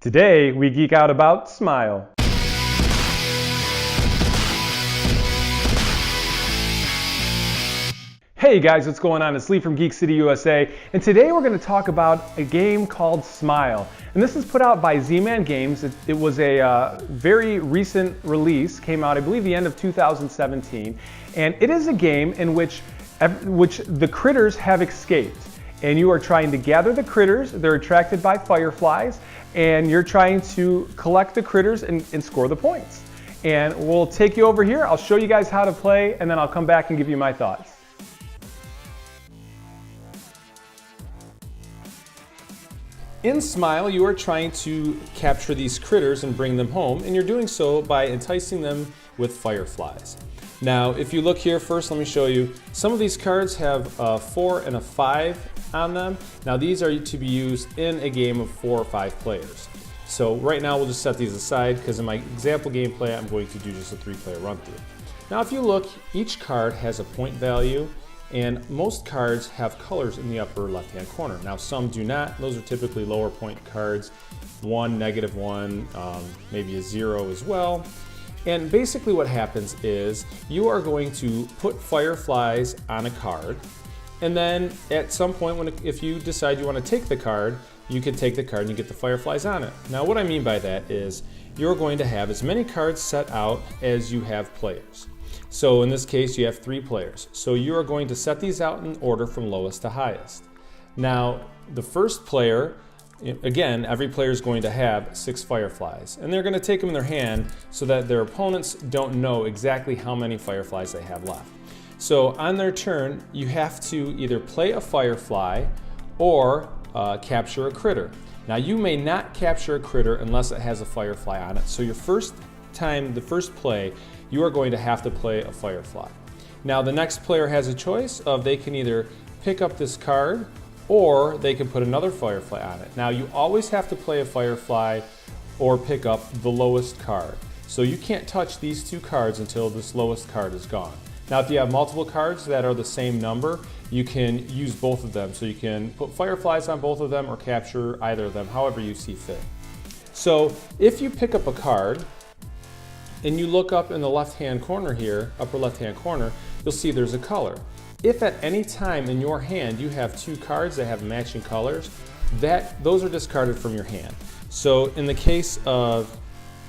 Today, we geek out about Smile. Hey guys, what's going on? It's Lee from Geek City, USA, and today we're going to talk about a game called Smile. And this is put out by Z-Man Games. It was a very recent release, came out I believe the end of 2017, and it is a game in which the critters have escaped. And you are trying to gather the critters. They're attracted by fireflies, and you're trying to collect the critters and score the points. And we'll take you over here. I'll show you guys how to play, and then I'll come back and give you my thoughts. In Smile, you are trying to capture these critters and bring them home, and you're doing so by enticing them with fireflies. Now, if you look here first, let me show you. Some of these cards have a 4 and a 5 on them. Now, these are to be used in a game of 4 or 5 players. So right now, we'll just set these aside because in my example gameplay, I'm going to do just a 3-player run-through. Now, if you look, each card has a point value, and most cards have colors in the upper left-hand corner. Now, some do not. Those are typically lower point cards, 1, -1, maybe a 0 as well. And basically what happens is you are going to put fireflies on a card, and then at some point, if you decide you want to take the card, you can take the card and you get the fireflies on it. Now, what I mean by that is you're going to have as many cards set out as you have players. So in this case, you have 3 players. So you are going to set these out in order from lowest to highest. Now, the first player, again, every player is going to have 6 fireflies, and they're going to take them in their hand so that their opponents don't know exactly how many fireflies they have left. So on their turn, you have to either play a firefly or capture a critter. Now, you may not capture a critter unless it has a firefly on it. So your first time, the first play, you are going to have to play a firefly. Now, the next player has a choice of they can either pick up this card or they can put another firefly on it. Now, you always have to play a firefly or pick up the lowest card. So you can't touch these 2 cards until this lowest card is gone. Now, if you have multiple cards that are the same number, you can use both of them. So you can put fireflies on both of them or capture either of them, however you see fit. So if you pick up a card, and you look up in the left-hand corner here, upper left-hand corner, you'll see there's a color. If at any time in your hand you have 2 cards that have matching colors, those are discarded from your hand. So in the case of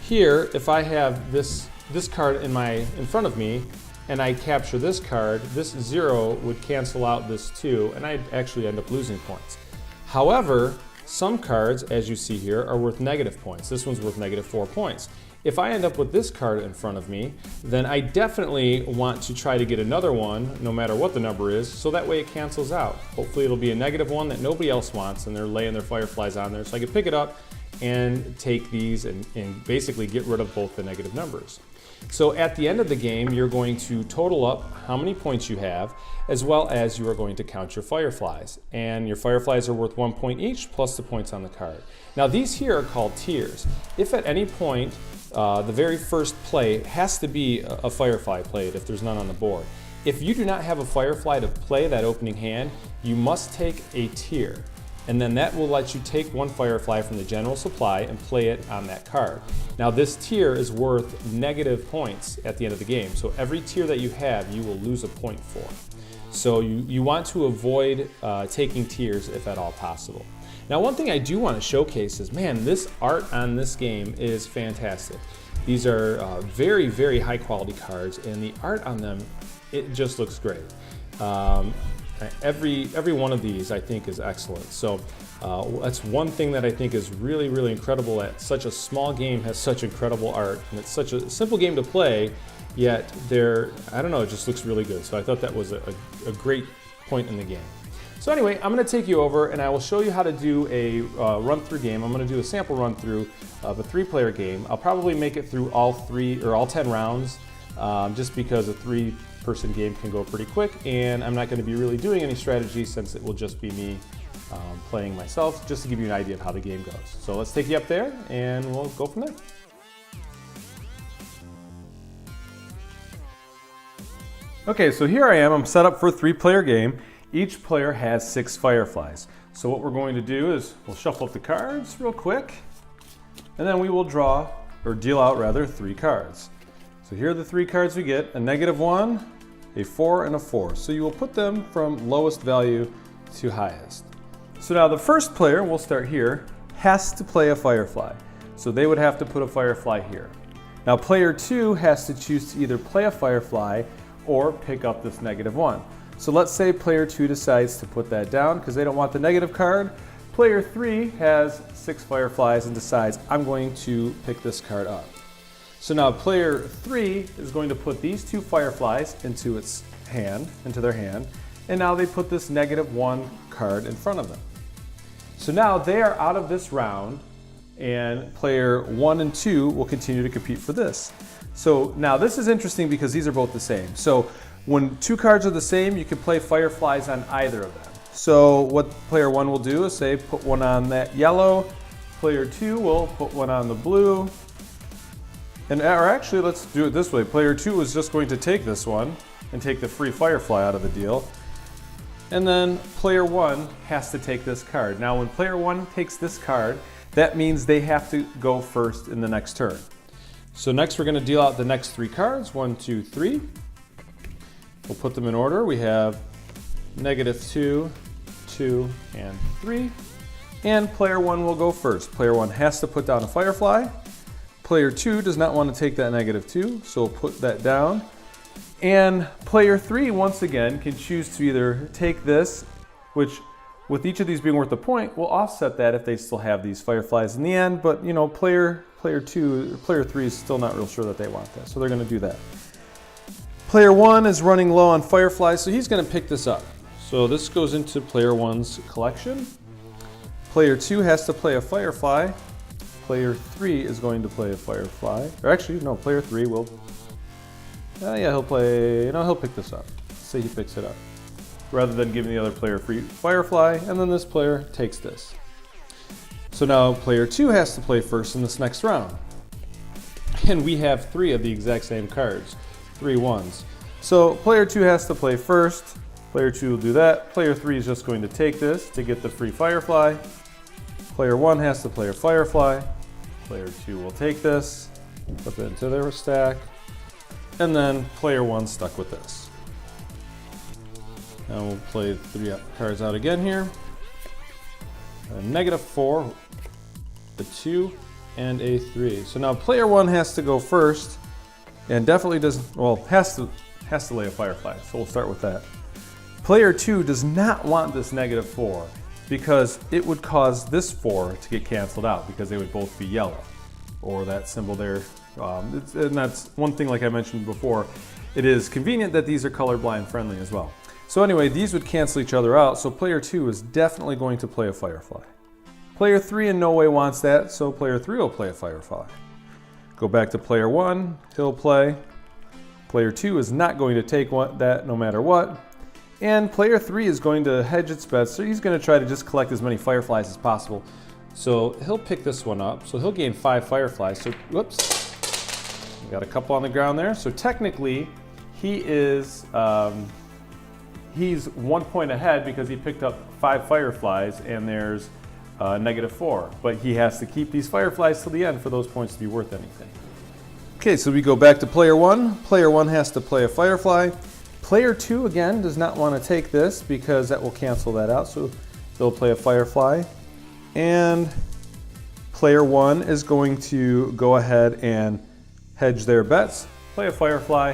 here, if I have this card in front of me, and I capture this card, this 0 would cancel out this 2, and I'd actually end up losing points. However, some cards, as you see here, are worth negative points. This one's worth -4 points. If I end up with this card in front of me, then I definitely want to try to get another one, no matter what the number is, so that way it cancels out. Hopefully it'll be a -1 that nobody else wants, and they're laying their fireflies on there, so I can pick it up and take these and basically get rid of both the negative numbers. So at the end of the game, you're going to total up how many points you have, as well as you are going to count your fireflies. And your fireflies are worth 1 point each, plus the points on the card. Now, these here are called tiers. If at any point, the very first play has to be a firefly played if there's none on the board. If you do not have a firefly to play that opening hand, you must take a tier. And then that will let you take 1 firefly from the general supply and play it on that card. Now, this tier is worth negative points at the end of the game. So every tier that you have, you will lose a point for. So you want to avoid taking tiers if at all possible. Now, one thing I do want to showcase is, man, this art on this game is fantastic. These are very, very high quality cards, and the art on them, it just looks great. Every one of these I think is excellent. So that's one thing that I think is really, really incredible, that such a small game has such incredible art, and it's such a simple game to play, yet I don't know, it just looks really good. So I thought that was a great point in the game. So anyway, I'm going to take you over and I will show you how to do a run-through game. I'm going to do a sample run-through of a 3-player game. I'll probably make it through all 10 rounds, just because a 3-person game can go pretty quick, and I'm not going to be really doing any strategy since it will just be me playing myself, just to give you an idea of how the game goes. So let's take you up there and we'll go from there. Okay, so here I am. I'm set up for a 3-player game. Each player has 6 fireflies. So what we're going to do is we'll shuffle up the cards real quick. and then we will draw, or deal out rather, 3 cards. So here are the 3 cards we get, a -1, a 4, and a 4. So you will put them from lowest value to highest. So now the first player, we'll start here, has to play a Firefly. So they would have to put a Firefly here. Now player 2 has to choose to either play a Firefly or pick up this -1. So let's say player 2 decides to put that down because they don't want the negative card. Player 3 has 6 Fireflies and decides, I'm going to pick this card up. So now player 3 is going to put these 2 Fireflies into their hand, and now they put this -1 card in front of them. So now they are out of this round, and player 1 and 2 will continue to compete for this. So now this is interesting because these are both the same. So when 2 cards are the same, you can play Fireflies on either of them. So what player 1 will do is say, put one on that yellow, player 2 will put one on the blue, or actually let's do it this way. Player 2 is just going to take this one and take the free Firefly out of the deal. And then player 1 has to take this card. Now when player 1 takes this card, that means they have to go first in the next turn. So next we're going to deal out the next 3 cards, 1, 2, 3. We'll put them in order. We have -2, 2, and 3. And player 1 will go first. Player 1 has to put down a Firefly. Player 2 does not want to take that -2, so we'll put that down. And player 3, once again, can choose to either take this, which with each of these being worth a point, will offset that if they still have these Fireflies in the end, but you know, player 3 is still not real sure that they want that, so they're going to do that. Player 1 is running low on Fireflies, so he's going to pick this up. So this goes into player 1's collection. Player 2 has to play a Firefly. Player 3 is going to play a Firefly. Or actually, no, player 3 will. Yeah, he'll pick this up. Say he picks it up. Rather than giving the other player a free Firefly, and then this player takes this. So now player 2 has to play first in this next round. And we have 3 of the exact same cards. 3 ones. So player 2 has to play first. Player 2 will do that. Player 3 is just going to take this to get the free Firefly. Player 1 has to play a Firefly. Player 2 will take this, put it into their stack, and then player 1 stuck with this. Now we'll play 3 cards out again here. A -4, a 2, and a 3. So now player 1 has to go first, and definitely has to lay a Firefly. So we'll start with that. Player 2 does not want this -4 because it would cause this 4 to get canceled out because they would both be yellow, or that symbol there. And that's one thing, like I mentioned before, it is convenient that these are colorblind friendly as well. So anyway, these would cancel each other out, so player 2 is definitely going to play a Firefly. Player 3 in no way wants that, so player 3 will play a Firefly. Go back to player 1, he'll play. Player 2 is not going to take that no matter what. And player 3 is going to hedge its bets, so he's going to try to just collect as many Fireflies as possible. So he'll pick this one up, so he'll gain 5 Fireflies. So, whoops, we got a couple on the ground there. So technically, he is, he's 1 point ahead because he picked up 5 Fireflies, and there's -4. But he has to keep these Fireflies till the end for those points to be worth anything. Okay, so we go back to player 1. Player 1 has to play a Firefly. Player 2, again, does not want to take this because that will cancel that out, so they'll play a Firefly. And player 1 is going to go ahead and hedge their bets, play a Firefly.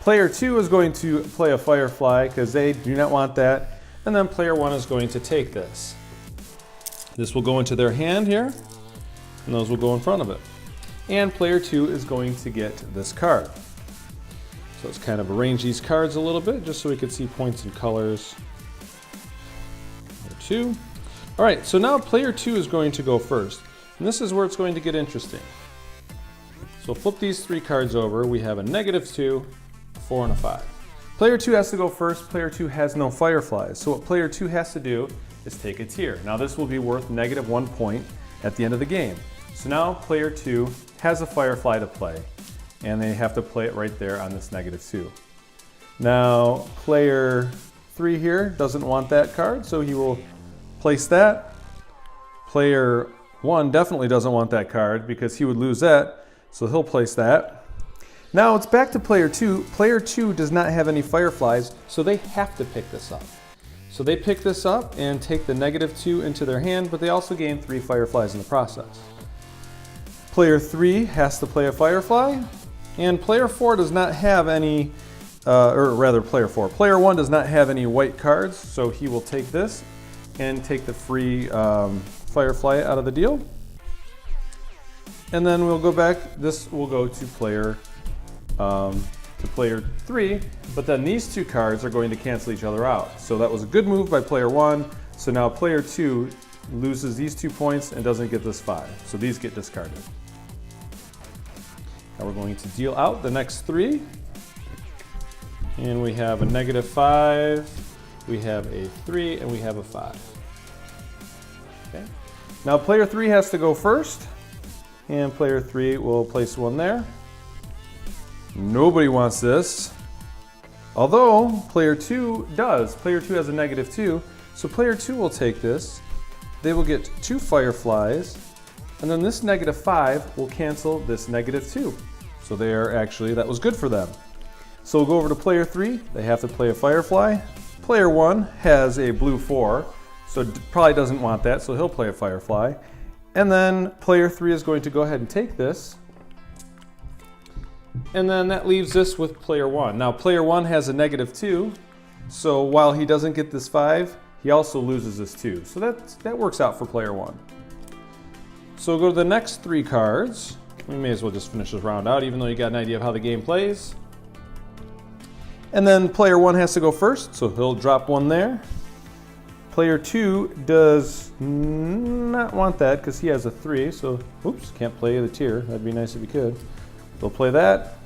Player 2 is going to play a Firefly because they do not want that. And then player 1 is going to take this. This will go into their hand here, and those will go in front of it. And player 2 is going to get this card. So let's kind of arrange these cards a little bit just so we can see points and colors. Player 2. All right, so now player 2 is going to go first. And this is where it's going to get interesting. So flip these 3 cards over. We have a -2, a 4, and a 5. Player 2 has to go first. Player 2 has no Fireflies. So what player 2 has to do is take a tier. Now this will be worth -1 point at the end of the game. So now player 2 has a Firefly to play, and they have to play it right there on this -2. Now player 3 here doesn't want that card, so he will place that. Player 1 definitely doesn't want that card because he would lose that, so he'll place that. Now it's back to player 2. Player 2 does not have any fireflies, so they have to pick this up. So they pick this up and take the -2 into their hand, but they also gain 3 fireflies in the process. Player 3 has to play a firefly, and player 4 does not have any, or rather player 4. Player 1 does not have any white cards, so he will take this and take the free firefly out of the deal. And then we'll go back, this will go to player 3, but then these 2 cards are going to cancel each other out. So that was a good move by player 1. So now player 2 loses these 2 points and doesn't get this 5. So these get discarded. Now we're going to deal out the next 3. And we have a -5, we have a 3, and we have a 5. Okay. Now player 3 has to go first, and player 3 will place 1 there. Nobody wants this. Although player 2 does. Player 2 has a -2, so player 2 will take this. They will get 2 fireflies, and then this -5 will cancel this -2. So they are actually, that was good for them. So we'll go over to player 3. They have to play a firefly. Player 1 has a blue 4, so probably doesn't want that, so he'll play a firefly. And then player 3 is going to go ahead and take this. And then that leaves us with player 1. Now player 1 has a -2, so while he doesn't get this 5, he also loses this 2. So that works out for player 1. So we'll go to the next 3 cards. We may as well just finish this round out, even though you got an idea of how the game plays. And then player 1 has to go first, so he'll drop 1 there. Player 2 does not want that because he has a 3, so oops, can't play the tier. That'd be nice if he could. They'll play that.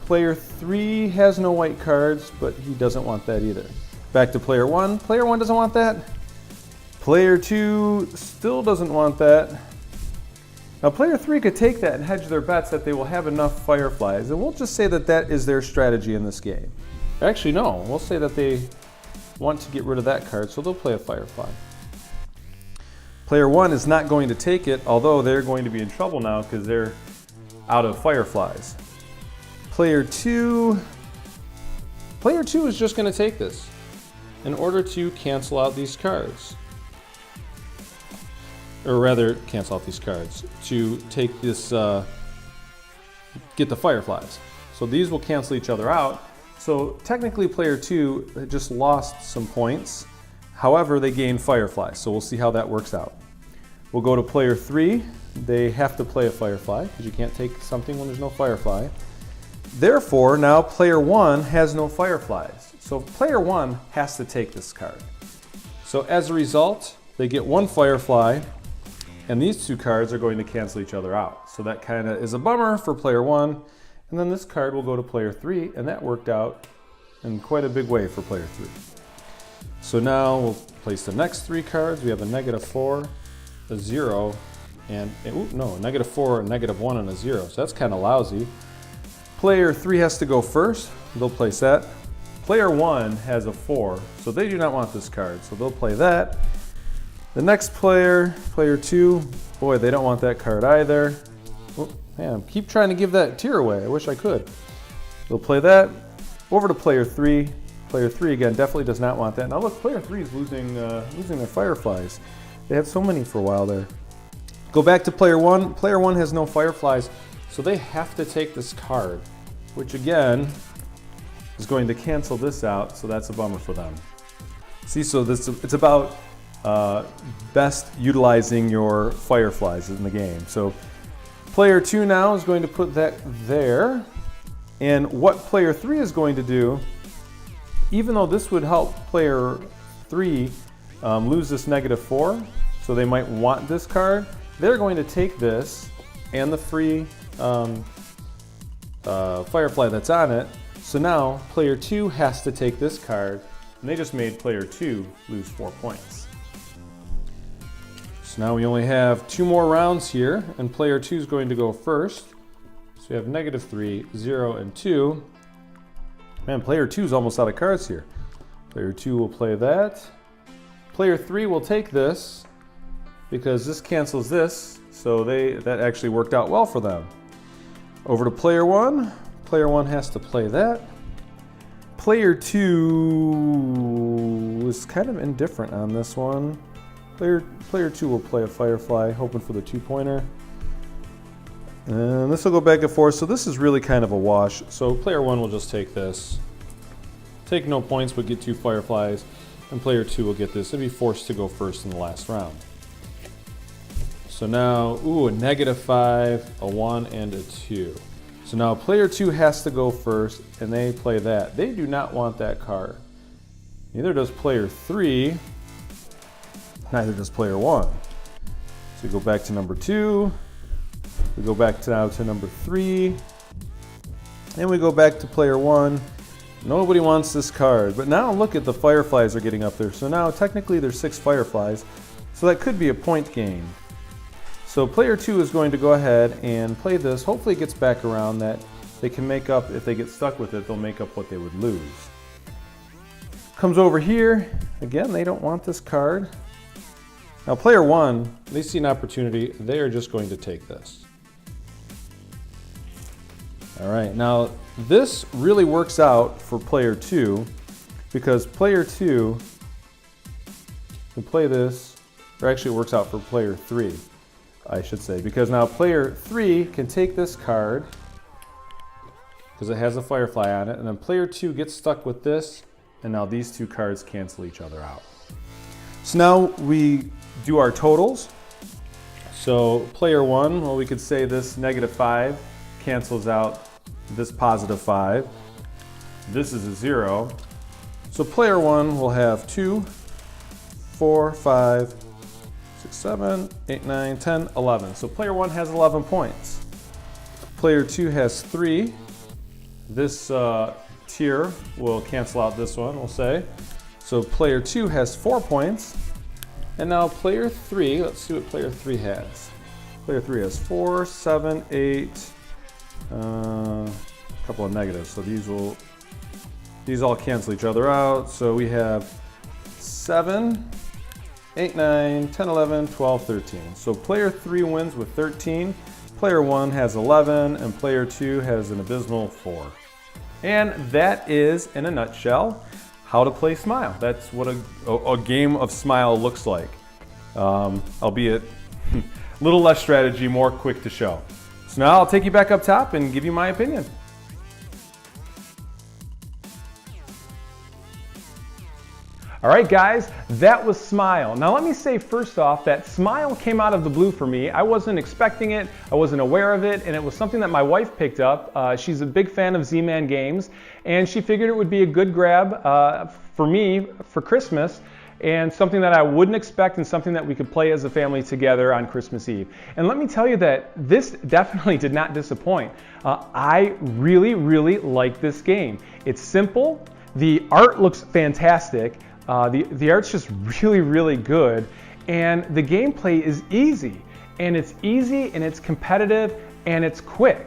Player 3 has no white cards, but he doesn't want that either. Back to player 1. Player 1 doesn't want that. Player 2 still doesn't want that. Now player 3 could take that and hedge their bets that they will have enough fireflies, and we'll just say that that is their strategy in this game. Actually, no, we'll say that they want to get rid of that card, so they'll play a firefly. Player 1 is not going to take it, although they're going to be in trouble now because they're out of fireflies. Player 2 is just going to take this in order to cancel out these cards. Or rather, cancel out these cards. To take this, get the fireflies. So these will cancel each other out. So technically player 2 just lost some points. However, they gained fireflies. So we'll see how that works out. We'll go to player 3. They have to play a firefly because you can't take something when there's no firefly. Therefore, now player 1 has no fireflies. So player 1 has to take this card. So as a result, they get 1 firefly, and these 2 cards are going to cancel each other out. So that kind of is a bummer for player 1. And then this card will go to player 3, and that worked out in quite a big way for player 3. So now we'll place the next 3 cards. We have a -4, a 0, and a -4, a -1, and a 0. So that's kind of lousy. Player 3 has to go first. They'll place that. Player 1 has a 4, so they do not want this card, so they'll play that. The next player, player 2, boy, they don't want that card either. Oh, man, keep trying to give that tier away. I wish I could. They'll play that. Over to player 3. Player 3 again definitely does not want that. Now look, player 3 is losing their fireflies. They had so many for a while there. Go back to player 1. Player 1 has no fireflies, so they have to take this card, which again is going to cancel this out, so that's a bummer for them. See, so it's about best utilizing your fireflies in the game. So player 2 now is going to put that there, and what player 3 is going to do, even though this would help player 3 lose this -4, so they might want this card, they're going to take this and the free firefly that's on it. So now player 2 has to take this card, and they just made player 2 lose 4 points. So now we only have 2 more rounds here, and player 2 is going to go first. So we have -3, 0, and 2. Man, player 2 is almost out of cards here. Player 2 will play that. Player 3 will take this because this cancels this. so that actually worked out well for them. Over to player one. Player one has to play that. Player two was kind of indifferent on this one. Player two will play a Firefly, hoping for the 2-pointer. And this will go back and forth, so this is really kind of a wash. So player one will just take this. Take no points, but get 2 Fireflies. And player two will get this and be forced to go first in the last round. So now, ooh, a -5, a 1, and a 2. So now player two has to go first, and they play that. They do not want that card. Neither does player three. Neither does player one. So we go back to number 2. We go back now to number 3. And we go back to player 1. Nobody wants this card. But now look at the Fireflies are getting up there. So now technically there's 6 Fireflies. So that could be a point game. So player 2 is going to go ahead and play this. Hopefully it gets back around that they can make up. If they get stuck with it, they'll make up what they would lose. Comes over here. Again, they don't want this card. Now player 1, they see an opportunity. They are just going to take this. All right, now this really works out for player 2 because player 2 can play this, or actually it works out for player 3, I should say, because now player 3 can take this card because it has a Firefly on it, and then player 2 gets stuck with this, and now these 2 cards cancel each other out. So now we do our totals. So player 1, well, we could say this -5 cancels out this +5. This is a 0. So player 1 will have 2, 4, 5, 6, 7, 8, 9, 10, 11. So player 1 has 11 points. Player 2 has 3. This tier will cancel out this one, we'll say. So player 2 has 4 points. And now player 3, let's see what player 3 has. Player 3 has 4, 7, 8, a couple of negatives. So these all cancel each other out. So we have 7, 8, 9, 10, 11, 12, 13. So player 3 wins with 13. Player 1 has 11, and player 2 has an abysmal 4. And that is, in a nutshell, how to play Smile. That's what a game of Smile looks like. Albeit a little less strategy, more quick to show. So now I'll take you back up top and give you my opinion. All right, guys, that was Smile. Now let me say first off that Smile came out of the blue for me. I wasn't expecting it, I wasn't aware of it, and it was something that my wife picked up. She's a big fan of Z-Man games, and she figured it would be a good grab for me for Christmas, and something that I wouldn't expect and something that we could play as a family together on Christmas Eve. And let me tell you that this definitely did not disappoint. I really, really like this game. It's simple, the art looks fantastic, the art's just really, really good, and the gameplay is easy. And it's easy, and it's competitive, and it's quick.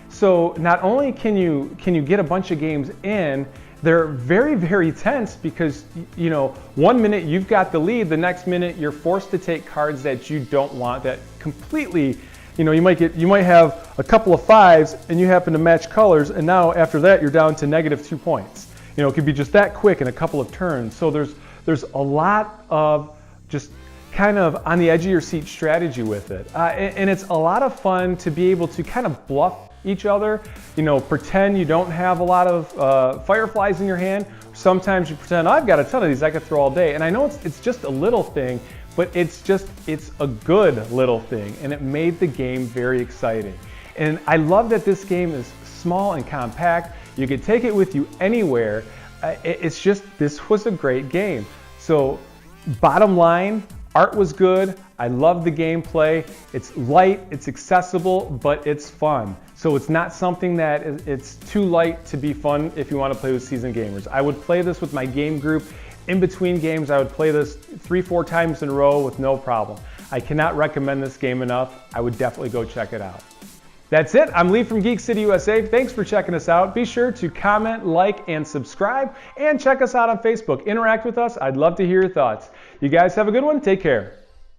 So not only can you get a bunch of games in, they're very, very tense because, you know, one minute you've got the lead, the next minute you're forced to take cards that you don't want, that completely, you know, you might have a couple of 5s and you happen to match colors, and now after that you're down to -2 points. You know, it could be just that quick in a couple of turns. So there's a lot of just kind of on the edge of your seat strategy with it. And it's a lot of fun to be able to kind of bluff each other, you know, pretend you don't have a lot of Fireflies in your hand. Sometimes you pretend, oh, I've got a ton of these I could throw all day. And I know it's just a little thing, but it's a good little thing, and it made the game very exciting. And I love that this game is small and compact. You could take it with you anywhere. It's just, this was a great game. So bottom line, art was good. I love the gameplay. It's light, it's accessible, but it's fun. So it's not something that it's too light to be fun if you want to play with seasoned gamers. I would play this with my game group. In between games, I would play this 3-4 times in a row with no problem. I cannot recommend this game enough. I would definitely go check it out. That's it. I'm Lee from Geek City, USA. Thanks for checking us out. Be sure to comment, like, and subscribe, and check us out on Facebook. Interact with us. I'd love to hear your thoughts. You guys have a good one. Take care.